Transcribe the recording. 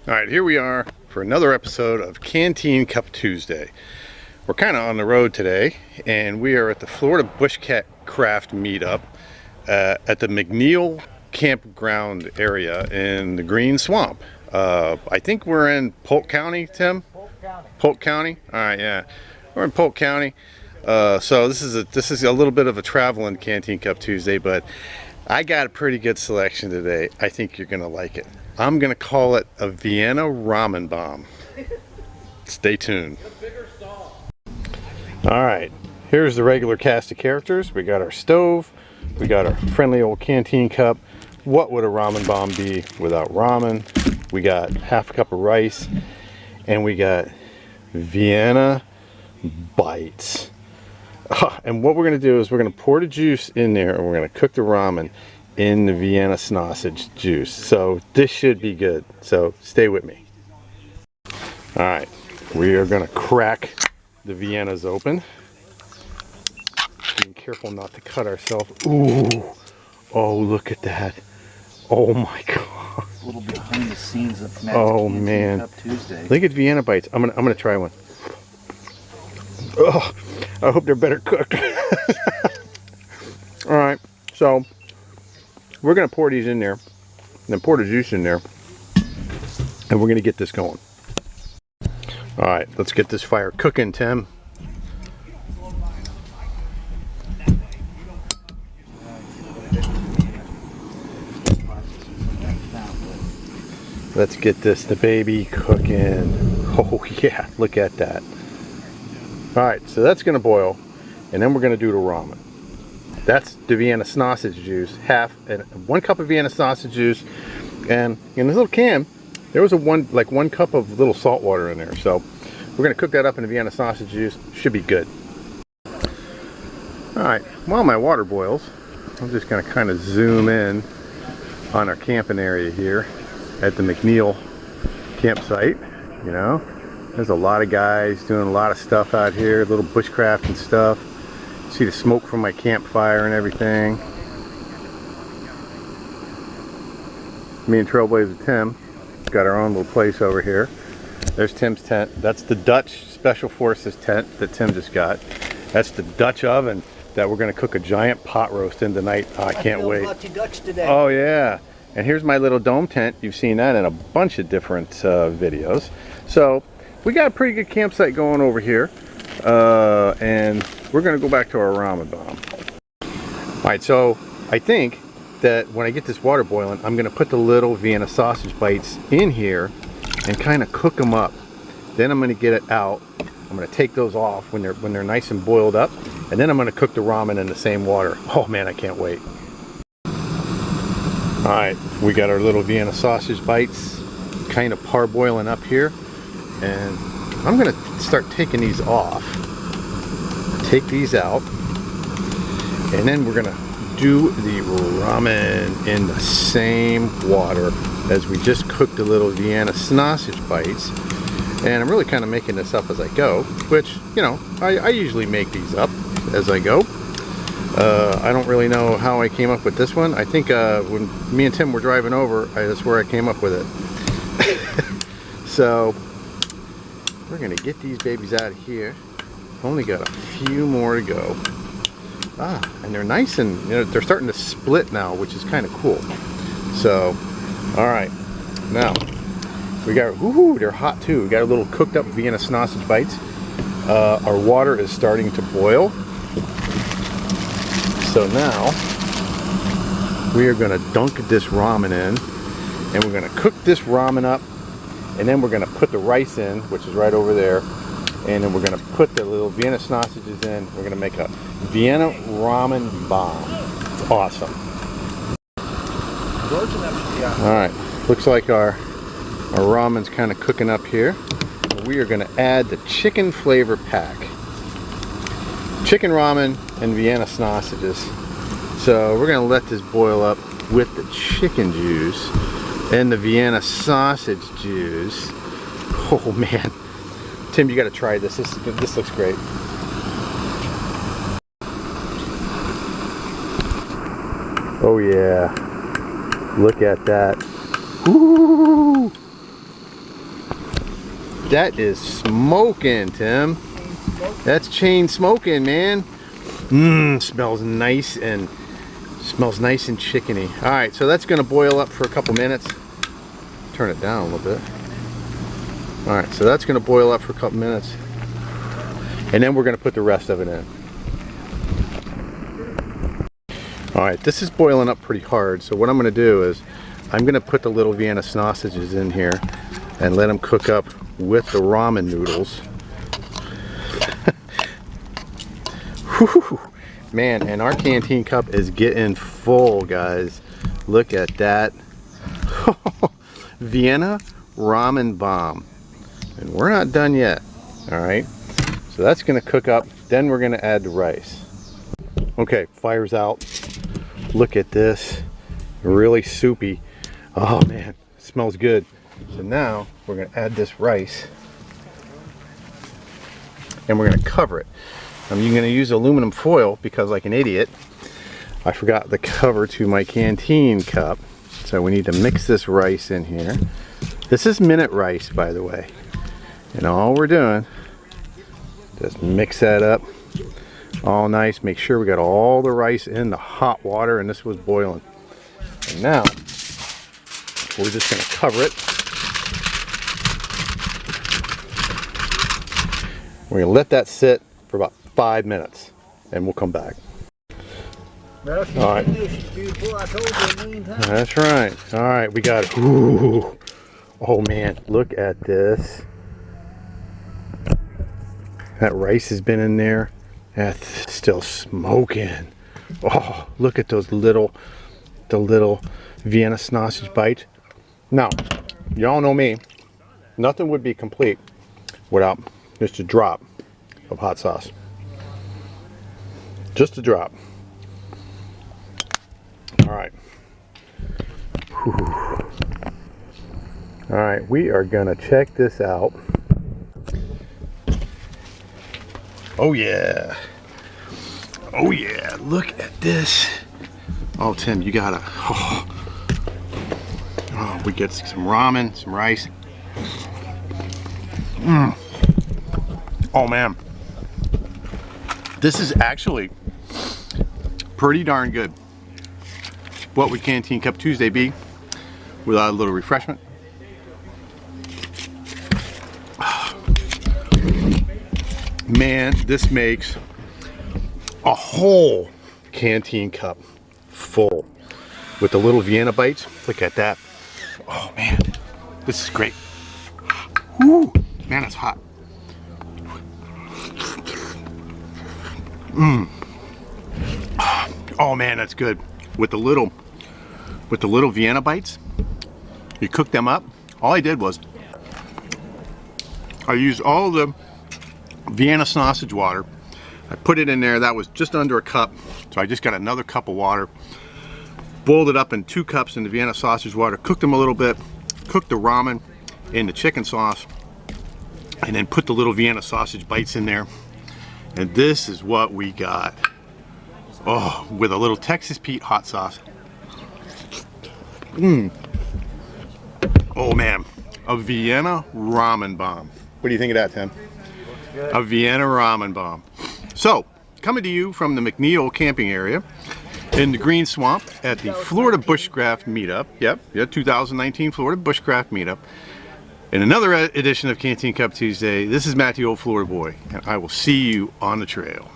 All right, here we are for another episode of Canteen Cup Tuesday. We're kind of on the road today, and we are at the Florida Bushcraft meetup at the McNeil campground area in the Green Swamp. I think we're in Polk County, Tim? Polk County. Polk County? All right, yeah. We're in Polk County. So this is a little bit of a traveling Canteen Cup Tuesday, but I got a pretty good selection today. I think you're gonna like it. I'm gonna call it a Vienna Ramen Bomb. Stay tuned. All right, here's the regular cast of characters. We got our stove, we got our friendly old canteen cup. What would a ramen bomb be without ramen? We got half a cup of rice, and we got Vienna bites. And what we're gonna do is we're gonna pour the juice in there, and we're gonna cook the ramen in the Vienna sausage juice. So this should be good. So stay with me. All right, we are gonna crack the Viennas open. Being careful not to cut ourselves. Ooh, oh, look at that. Oh my God. A little behind the scenes of Canteen Cup Tuesday. Look at Vienna bites. I'm gonna try one. Oh, I hope they're better cooked. All right, so we're gonna pour these in there, and then pour the juice in there, and we're gonna get this going. All right, let's get this fire cooking, Tim. Let's get the baby cooking. Oh yeah, look at that. All right, so that's gonna boil, and then we're gonna do the ramen. That's the Vienna sausage juice, one cup of Vienna sausage juice, and in this little can, there was one cup of little salt water in there. So we're gonna cook that up in the Vienna sausage juice. Should be good. All right, while my water boils, I'm just gonna kind of zoom in on our camping area here at the McNeil campsite. You know, there's a lot of guys doing a lot of stuff out here, little bushcraft and stuff. See the smoke from my campfire and everything. Me and Trailblazer Tim got our own little place over here. There's Tim's tent. That's the Dutch Special Forces tent that Tim just got. That's the Dutch oven that we're gonna cook a giant pot roast in tonight. Oh, I can't wait. Dutch today. Oh yeah. And here's my little dome tent. You've seen that in a bunch of different videos. So we got a pretty good campsite going over here. And we're gonna go back to our ramen bomb. All right, so I think that when I get this water boiling, I'm gonna put the little Vienna sausage bites in here and kind of cook them up. Then I'm gonna get it out. I'm gonna take those off when they're nice and boiled up, and then I'm gonna cook the ramen in the same water. Oh man, I can't wait. All right, we got our little Vienna sausage bites kind of parboiling up here, and I'm gonna start taking these off. Take these out, and then we're gonna do the ramen in the same water as we just cooked the little Vienna sausage bites. And I'm really kind of making this up as I go, which, you know, I usually make these up as I go. I don't really know how I came up with this one. I think when me and Tim were driving over, that's where I came up with it. So we're gonna get these babies out of here. Only got a few more to go. And they're nice, and you know, they're starting to split now, which is kind of cool. So, all right, now we got, woohoo, they're hot too. We got a little cooked up Vienna sausage bites. Our water is starting to boil. So now we are gonna dunk this ramen in, and we're gonna cook this ramen up, and then we're gonna put the rice in, which is right over there. And then we're gonna put the little Vienna sausages in. We're gonna make a Vienna Ramen Bomb. It's awesome. All right, looks like our ramen's kind of cooking up here. We are gonna add the chicken flavor pack. Chicken ramen and Vienna sausages. So we're gonna let this boil up with the chicken juice and the Vienna sausage juice. Oh man. Tim, you got to try this. This looks great. Oh yeah, look at that. Ooh. That is smoking, Tim. That's chain smoking, man. Smells nice and chickeny. All right, so that's gonna boil up for a couple minutes. Turn it down a little bit. All right, so that's gonna boil up for a couple minutes. And then we're gonna put the rest of it in. All right, this is boiling up pretty hard. So what I'm gonna do is I'm gonna put the little Vienna sausages in here and let them cook up with the ramen noodles. Whew. Man, and our canteen cup is getting full, guys. Look at that. Vienna Ramen Bomb. And we're not done yet. All right, so that's gonna cook up. Then we're gonna add the rice. Okay, fire's out. Look at this, really soupy. Oh man, smells good. So now we're gonna add this rice and we're gonna cover it. I'm gonna use aluminum foil because, like an idiot, I forgot the cover to my canteen cup. So we need to mix this rice in here. This is minute rice, by the way. And all we're doing, just mix that up all nice. Make sure we got all the rice in the hot water, and this was boiling. And now we're just gonna cover it. We're gonna let that sit for about 5 minutes and we'll come back. Well, she's all right. She's beautiful. I told you a million times. That's right. All right, we got it. Ooh. Oh man, look at this. That rice has been in there. That's still smoking. Oh, look at those the little Vienna sausage bites. Now, y'all know me. Nothing would be complete without just a drop of hot sauce. Just a drop. All right. Whew. All right, we are gonna check this out. Oh yeah. Oh yeah, look at this. Oh Tim, you gotta, oh, we get some ramen, some rice. Oh man. This is actually pretty darn good. What would Canteen Cup Tuesday be without a little refreshment? Man, this makes a whole canteen cup full with the little Vienna bites. Look at that. Oh man, this is great. Woo, man, it's hot. Oh man, that's good. With the little Vienna bites, you cook them up. All I did was I used all the Vienna sausage water. I put it in there. That was just under a cup, so I just got another cup of water, boiled it up in 2 cups in the Vienna sausage water, cooked them a little bit, cooked the ramen in the chicken sauce, and then put the little Vienna sausage bites in there. And this is what we got. Oh, with a little Texas Pete hot sauce. Oh man, a Vienna Ramen Bomb. What do you think of that, Tim? A Vienna Ramen Bomb. So, coming to you from the McNeil camping area in the Green Swamp at the Florida Bushcraft Meetup. Yep, 2019 Florida Bushcraft Meetup. In another edition of Canteen Cup Tuesday, this is Matt, the old Florida boy, and I will see you on the trail.